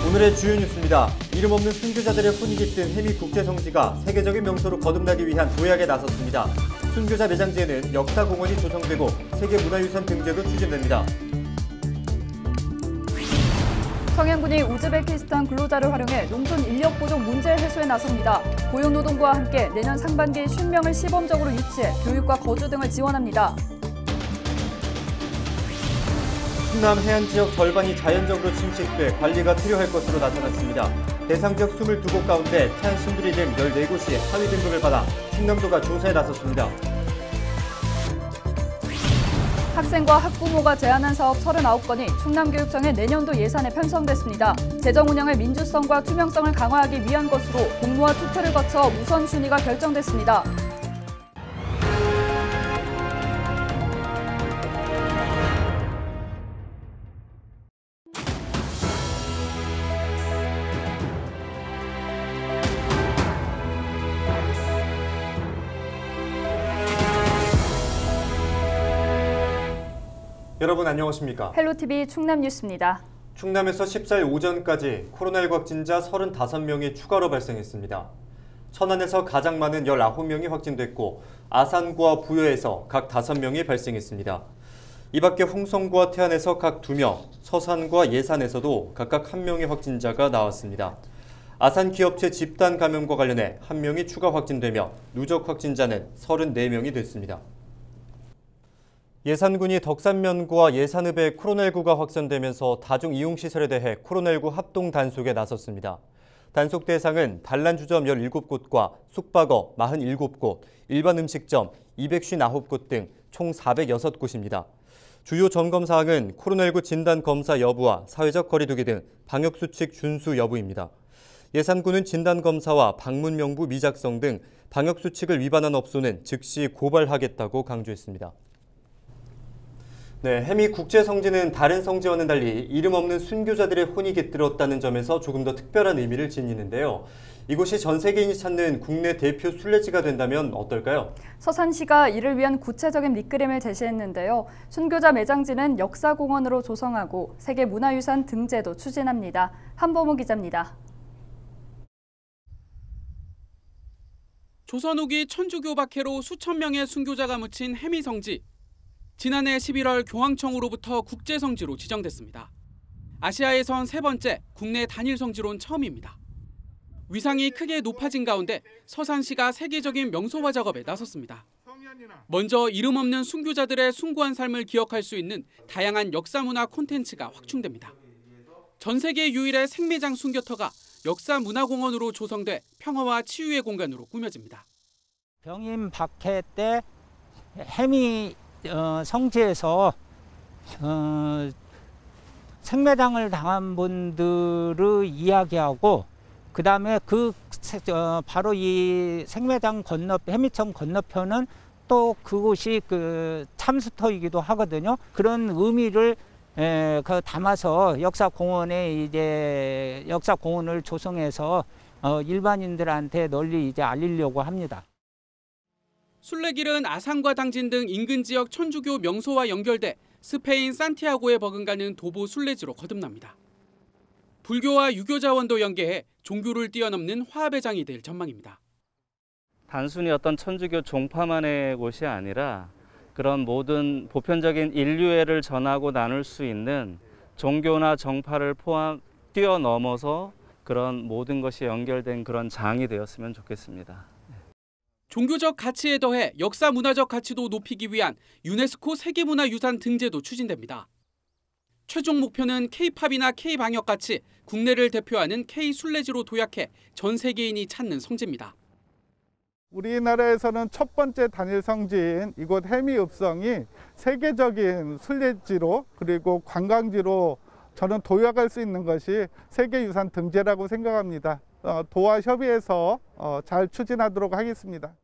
오늘의 주요 뉴스입니다. 이름 없는 순교자들의 혼이 깃든 해미 국제성지가 세계적인 명소로 거듭나기 위한 도약에 나섰습니다. 순교자 매장지에는 역사공원이 조성되고 세계문화유산 등재도 추진됩니다. 청양군이 우즈베키스탄 근로자를 활용해 농촌 인력 부족 문제 해소에 나섭니다. 고용노동부와 함께 내년 상반기에 50명을 시범적으로 유치해 교육과 거주 등을 지원합니다. 충남 해안 지역 절반이 자연적으로 침식돼 관리가 필요할 것으로 나타났습니다. 대상 지역 22곳 가운데 태안 신두리 등 14곳이 하위 등급을 받아 충남도가 조사에 나섰습니다. 학생과 학부모가 제안한 사업 39건이 충남교육청의 내년도 예산에 편성됐습니다. 재정 운영의 민주성과 투명성을 강화하기 위한 것으로 공모와 투표를 거쳐 우선순위가 결정됐습니다. 여러분 안녕하십니까? 헬로TV 충남 뉴스입니다. 충남에서 14일 오전까지 코로나19 확진자 35명이 추가로 발생했습니다. 천안에서 가장 많은 19명이 확진됐고 아산구와 부여에서 각 5명이 발생했습니다. 이 밖에 홍성구와 태안에서 각 2명, 서산과 예산에서도 각각 1명의 확진자가 나왔습니다. 아산 기업체 집단 감염과 관련해 1명이 추가 확진되며 누적 확진자는 34명이 됐습니다. 예산군이 덕산면구와 예산읍에 코로나19가 확산되면서 다중이용시설에 대해 코로나19 합동 단속에 나섰습니다. 단속 대상은 단란주점 17곳과 숙박업 47곳, 일반 음식점 259곳 등 총 406곳입니다. 주요 점검사항은 코로나19 진단검사 여부와 사회적 거리두기 등 방역수칙 준수 여부입니다. 예산군은 진단검사와 방문 명부 미작성 등 방역수칙을 위반한 업소는 즉시 고발하겠다고 강조했습니다. 네, 해미 국제성지는 다른 성지와는 달리 이름 없는 순교자들의 혼이 깃들었다는 점에서 조금 더 특별한 의미를 지니는데요. 이곳이 전 세계인이 찾는 국내 대표 순례지가 된다면 어떨까요? 서산시가 이를 위한 구체적인 밑그림을 제시했는데요. 순교자 매장지는 역사공원으로 조성하고 세계문화유산 등재도 추진합니다. 한보무 기자입니다. 조선 후기 천주교 박해로 수천 명의 순교자가 묻힌 해미성지. 지난해 11월 교황청으로부터 국제성지로 지정됐습니다. 아시아에선 세 번째, 국내 단일 성지로는 처음입니다. 위상이 크게 높아진 가운데 서산시가 세계적인 명소화 작업에 나섰습니다. 먼저 이름 없는 순교자들의 숭고한 삶을 기억할 수 있는 다양한 역사문화 콘텐츠가 확충됩니다. 전 세계 유일의 생매장 순교터가 역사문화공원으로 조성돼 평화와 치유의 공간으로 꾸며집니다. 병임 박해 때 해미 성지에서 생매장을 당한 분들을 이야기하고 그다음에 바로 이 생매장 해미청 건너편은 또 그곳이 참수터이기도 하거든요. 그런 의미를 담아서 역사공원을 조성해서 일반인들한테 널리 알리려고 합니다. 순례길은 아산과 당진 등 인근 지역 천주교 명소와 연결돼 스페인 산티아고에 버금가는 도보 순례지로 거듭납니다. 불교와 유교 자원도 연계해 종교를 뛰어넘는 화합의 장이 될 전망입니다. 단순히 어떤 천주교 종파만의 곳이 아니라 그런 모든 보편적인 인류애를 전하고 나눌 수 있는 종교나 정파를 뛰어넘어서 그런 모든 것이 연결된 그런 장이 되었으면 좋겠습니다. 종교적 가치에 더해 역사 문화적 가치도 높이기 위한 유네스코 세계문화유산 등재도 추진됩니다. 최종 목표는 K-팝이나 K-방역같이 국내를 대표하는 K-순례지로 도약해 전 세계인이 찾는 성지입니다. 우리나라에서는 첫 번째 단일 성지인 이곳 해미읍성이 세계적인 순례지로 그리고 관광지로 저는 도약할 수 있는 것이 세계유산 등재라고 생각합니다. 도와 협의해서 잘 추진하도록 하겠습니다.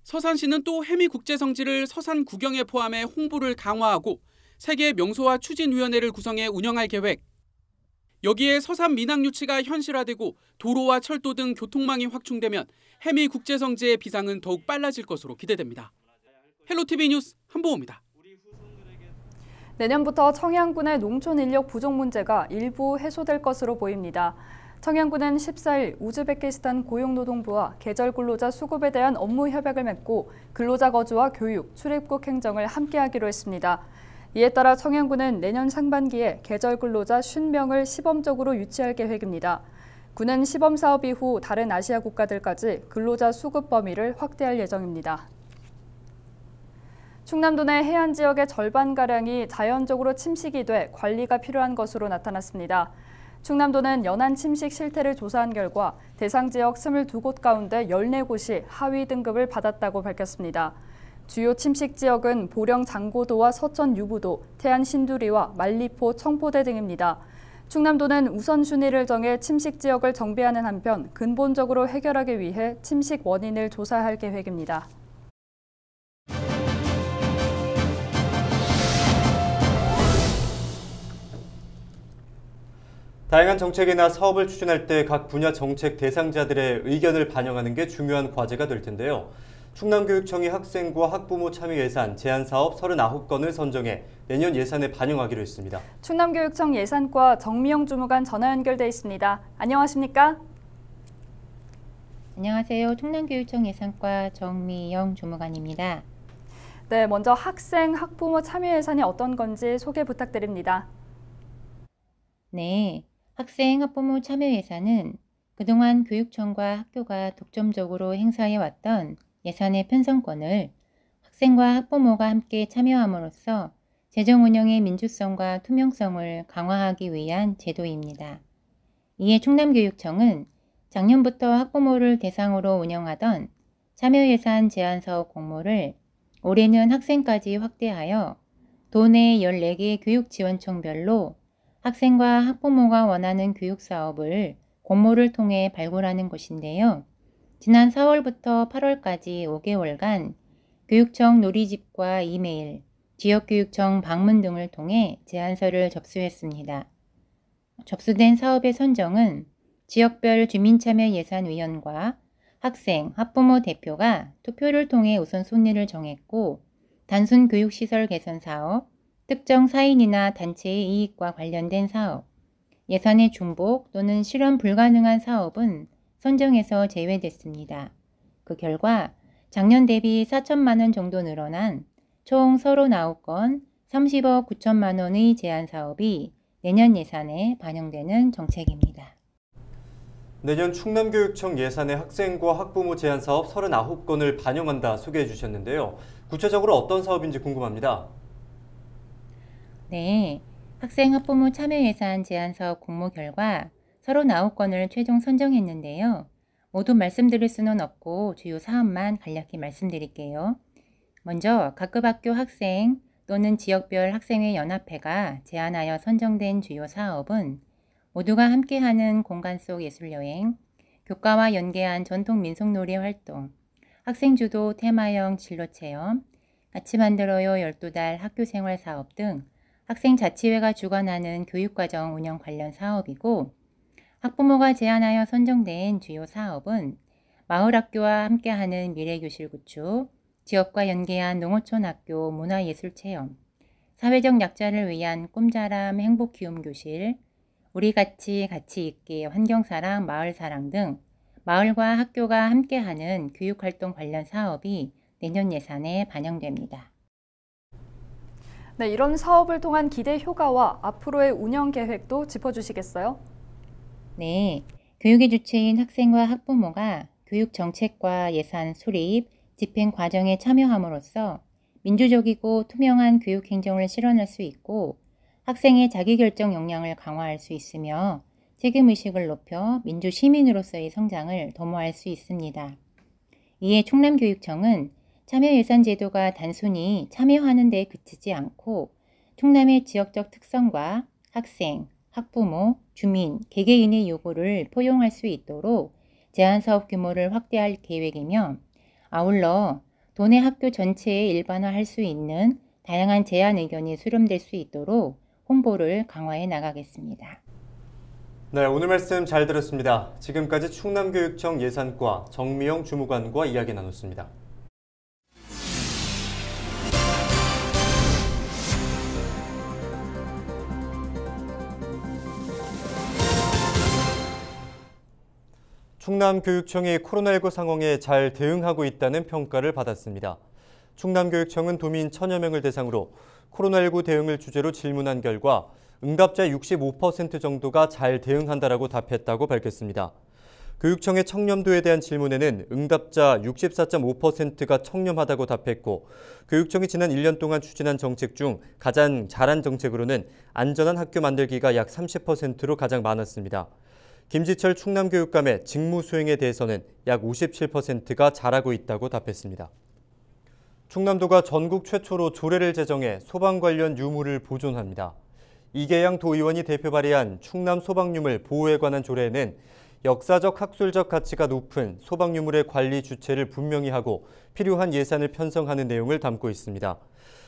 서산시는 또 해미국제성지를 서산 구경에 포함해 홍보를 강화하고 세계 명소화 추진위원회를 구성해 운영할 계획. 여기에 서산 민항 유치가 현실화되고 도로와 철도 등 교통망이 확충되면 해미국제성지의 비상은 더욱 빨라질 것으로 기대됩니다. 헬로TV 뉴스 한보호입니다. 내년부터 청양군의 농촌 인력 부족 문제가 일부 해소될 것으로 보입니다. 청양군은 14일 우즈베키스탄 고용노동부와 계절 근로자 수급에 대한 업무 협약을 맺고 근로자 거주와 교육, 출입국 행정을 함께하기로 했습니다. 이에 따라 청양군은 내년 상반기에 계절 근로자 50명을 시범적으로 유치할 계획입니다. 군은 시범 사업 이후 다른 아시아 국가들까지 근로자 수급 범위를 확대할 예정입니다. 충남도 내 해안 지역의 절반가량이 자연적으로 침식이 돼 관리가 필요한 것으로 나타났습니다. 충남도는 연안 침식 실태를 조사한 결과 대상 지역 22곳 가운데 14곳이 하위 등급을 받았다고 밝혔습니다. 주요 침식 지역은 보령 장고도와 서천 유부도, 태안 신두리와 만리포, 청포대 등입니다. 충남도는 우선순위를 정해 침식 지역을 정비하는 한편 근본적으로 해결하기 위해 침식 원인을 조사할 계획입니다. 다양한 정책이나 사업을 추진할 때 각 분야 정책 대상자들의 의견을 반영하는 게 중요한 과제가 될 텐데요. 충남교육청이 학생과 학부모 참여 예산 제안사업 39건을 선정해 내년 예산에 반영하기로 했습니다. 충남교육청 예산과 정미영 주무관 전화 연결돼 있습니다. 안녕하십니까? 안녕하세요. 충남교육청 예산과 정미영 주무관입니다. 네, 먼저 학생, 학부모 참여 예산이 어떤 건지 소개 부탁드립니다. 네, 학생, 학부모 참여 예산은 그동안 교육청과 학교가 독점적으로 행사해왔던 예산의 편성권을 학생과 학부모가 함께 참여함으로써 재정 운영의 민주성과 투명성을 강화하기 위한 제도입니다. 이에 충남교육청은 작년부터 학부모를 대상으로 운영하던 참여예산 제안사업 공모를 올해는 학생까지 확대하여 도내 14개 교육지원청별로 학생과 학부모가 원하는 교육사업을 공모를 통해 발굴하는 것인데요. 지난 4월부터 8월까지 5개월간 교육청 누리집과 이메일, 지역교육청 방문 등을 통해 제안서를 접수했습니다. 접수된 사업의 선정은 지역별 주민참여예산위원과 학생, 학부모 대표가 투표를 통해 우선순위를 정했고 단순 교육시설 개선 사업, 특정 사인이나 단체의 이익과 관련된 사업, 예산의 중복 또는 실현 불가능한 사업은 선정에서 제외됐습니다. 그 결과 작년 대비 4천만 원 정도 늘어난 총 39건 30억 9천만 원의 제안 사업이 내년 예산에 반영되는 정책입니다. 내년 충남교육청 예산에 학생과 학부모 제안 사업 39건을 반영한다 소개해 주셨는데요. 구체적으로 어떤 사업인지 궁금합니다. 네, 학생 학부모 참여 예산 제안 사업 공모 결과 39건을 최종 선정했는데요. 모두 말씀드릴 수는 없고 주요 사업만 간략히 말씀드릴게요. 먼저 각급 학교 학생 또는 지역별 학생회 연합회가 제안하여 선정된 주요 사업은 모두가 함께하는 공간 속 예술여행, 교과와 연계한 전통 민속놀이 활동, 학생주도 테마형 진로체험, 같이 만들어요 12달 학교생활 사업 등 학생자치회가 주관하는 교육과정 운영 관련 사업이고, 학부모가 제안하여 선정된 주요 사업은 마을학교와 함께하는 미래교실 구축, 지역과 연계한 농어촌 학교 문화예술체험, 사회적 약자를 위한 꿈자람 행복키움교실, 우리 같이 있게 환경사랑 마을사랑 등 마을과 학교가 함께하는 교육활동 관련 사업이 내년 예산에 반영됩니다. 네, 이런 사업을 통한 기대 효과와 앞으로의 운영 계획도 짚어주시겠어요? 네, 교육의 주체인 학생과 학부모가 교육 정책과 예산 수립, 집행 과정에 참여함으로써 민주적이고 투명한 교육 행정을 실현할 수 있고 학생의 자기결정 역량을 강화할 수 있으며 책임의식을 높여 민주시민으로서의 성장을 도모할 수 있습니다. 이에 충남교육청은 참여예산 제도가 단순히 참여하는 데 그치지 않고 충남의 지역적 특성과 학생, 학부모, 주민, 개개인의 요구를 포용할 수 있도록 제안사업 규모를 확대할 계획이며 아울러 도내 학교 전체에 일반화할 수 있는 다양한 제안 의견이 수렴될 수 있도록 홍보를 강화해 나가겠습니다. 네, 오늘 말씀 잘 들었습니다. 지금까지 충남교육청 예산과 정미영 주무관과 이야기 나눴습니다. 충남교육청이 코로나19 상황에 잘 대응하고 있다는 평가를 받았습니다. 충남교육청은 도민 1000여 명을 대상으로 코로나19 대응을 주제로 질문한 결과 응답자의 65% 정도가 잘 대응한다라고 답했다고 밝혔습니다. 교육청의 청렴도에 대한 질문에는 응답자 64.5%가 청렴하다고 답했고, 교육청이 지난 1년 동안 추진한 정책 중 가장 잘한 정책으로는 안전한 학교 만들기가 약 30%로 가장 많았습니다. 김지철 충남교육감의 직무 수행에 대해서는 약 57%가 잘하고 있다고 답했습니다. 충남도가 전국 최초로 조례를 제정해 소방 관련 유물을 보존합니다. 이계양 도의원이 대표 발의한 충남 소방유물 보호에 관한 조례에는 역사적 학술적 가치가 높은 소방유물의 관리 주체를 분명히 하고 필요한 예산을 편성하는 내용을 담고 있습니다.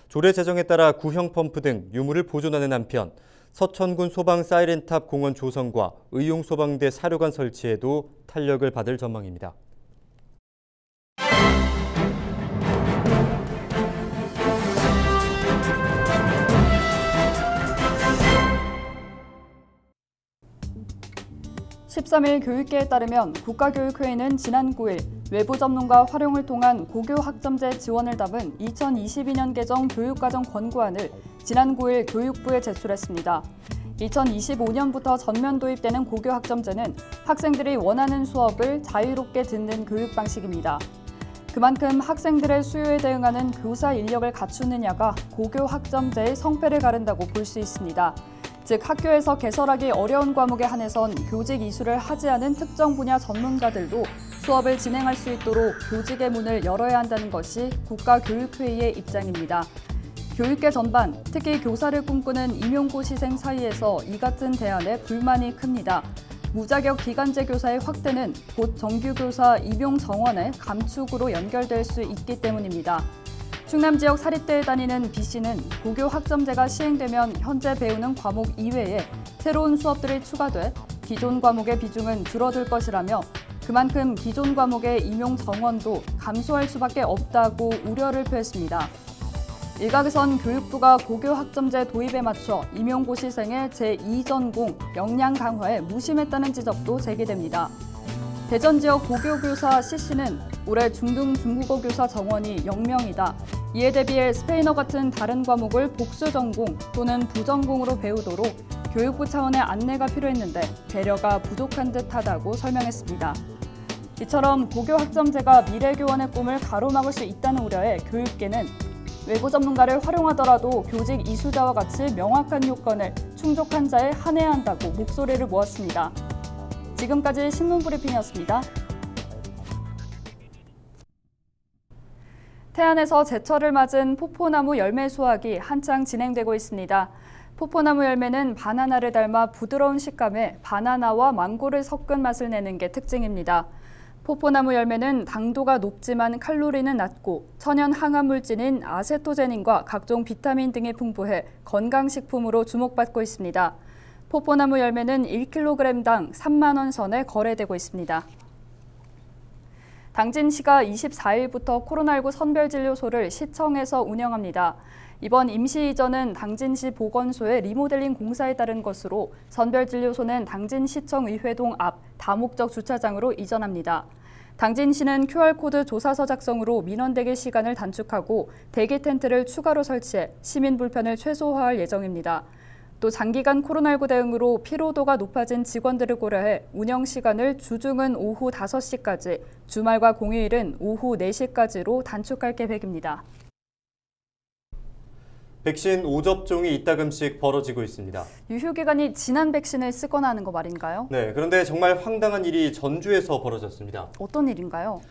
조례 제정에 따라 구형 펌프 등 유물을 보존하는 한편 서천군 소방 사이렌탑 공원 조성과 의용소방대 사료관 설치에도 탄력을 받을 전망입니다. (13일) 교육계에 따르면 국가교육회의는 지난 9일 외부 전문가 활용을 통한 고교 학점제 지원을 담은 2022년 개정 교육과정 권고안을 지난 9일 교육부에 제출했습니다. 2025년부터 전면 도입되는 고교 학점제는 학생들이 원하는 수업을 자유롭게 듣는 교육 방식입니다. 그만큼 학생들의 수요에 대응하는 교사 인력을 갖추느냐가 고교 학점제의 성패를 가른다고 볼 수 있습니다. 즉 학교에서 개설하기 어려운 과목에 한해선 교직 이수를 하지 않은 특정 분야 전문가들도 수업을 진행할 수 있도록 교직의 문을 열어야 한다는 것이 국가교육회의의 입장입니다. 교육계 전반, 특히 교사를 꿈꾸는 임용고시생 사이에서 이 같은 대안에 불만이 큽니다. 무자격 기간제 교사의 확대는 곧 정규교사 임용 정원의 감축으로 연결될 수 있기 때문입니다. 충남 지역 사립대에 다니는 B씨는 고교 학점제가 시행되면 현재 배우는 과목 이외에 새로운 수업들이 추가돼 기존 과목의 비중은 줄어들 것이라며 그만큼 기존 과목의 임용 정원도 감소할 수밖에 없다고 우려를 표했습니다. 일각에선 교육부가 고교 학점제 도입에 맞춰 임용고시생의 제2전공 역량 강화에 무심했다는 지적도 제기됩니다. 대전 지역 고교교사 C씨는 올해 중등 중국어 교사 정원이 0명이다. 이에 대비해 스페인어 같은 다른 과목을 복수 전공 또는 부전공으로 배우도록 교육부 차원의 안내가 필요했는데 배려가 부족한 듯하다고 설명했습니다. 이처럼 고교 학점제가 미래교원의 꿈을 가로막을 수 있다는 우려에 교육계는 외부 전문가를 활용하더라도 교직 이수자와 같이 명확한 요건을 충족한 자에 한해야 한다고 목소리를 모았습니다. 지금까지 신문브리핑이었습니다. 태안에서 제철을 맞은 포포나무 열매 수확이 한창 진행되고 있습니다. 포포나무 열매는 바나나를 닮아 부드러운 식감에 바나나와 망고를 섞은 맛을 내는 게 특징입니다. 포포나무 열매는 당도가 높지만 칼로리는 낮고 천연 항암 물질인 아세토제닌과 각종 비타민 등이 풍부해 건강식품으로 주목받고 있습니다. 포포나무 열매는 1kg당 3만 원 선에 거래되고 있습니다. 당진시가 24일부터 코로나19 선별진료소를 시청에서 운영합니다. 이번 임시 이전은 당진시 보건소의 리모델링 공사에 따른 것으로 선별진료소는 당진시청 의회동 앞 다목적 주차장으로 이전합니다. 당진시는 QR코드 조사서 작성으로 민원 대기 시간을 단축하고 대기 텐트를 추가로 설치해 시민 불편을 최소화할 예정입니다. 또 장기간 코로나19 대응으로 피로도가 높아진 직원들을 고려해 운영 시간을 주중은 오후 5시까지, 주말과 공휴일은 오후 4시까지로 단축할 계획입니다. 백신 5접종이 이따금씩 벌어지고 있습니다. 유효기간이 지난 백신을 쓰거나 하는 거 말인가요? 네, 그런데 정말 황당한 일이 전주에서 벌어졌습니다. 어떤 일인가요?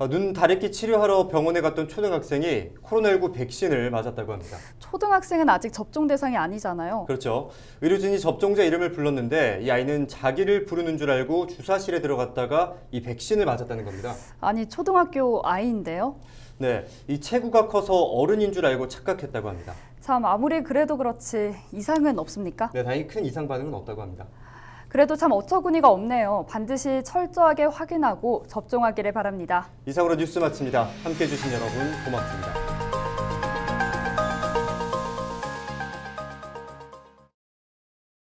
눈 다래끼 치료하러 병원에 갔던 초등학생이 코로나19 백신을 맞았다고 합니다. 초등학생은 아직 접종 대상이 아니잖아요. 그렇죠. 의료진이 접종자 이름을 불렀는데 이 아이는 자기를 부르는 줄 알고 주사실에 들어갔다가 이 백신을 맞았다는 겁니다. 아니, 초등학교 아이인데요? 네, 이 체구가 커서 어른인 줄 알고 착각했다고 합니다. 참 아무리 그래도 그렇지 이상은 없습니까? 네, 다행히 큰 이상 반응은 없다고 합니다. 그래도 참 어처구니가 없네요. 반드시 철저하게 확인하고 접종하기를 바랍니다. 이상으로 뉴스 마칩니다. 함께해 주신 여러분 고맙습니다.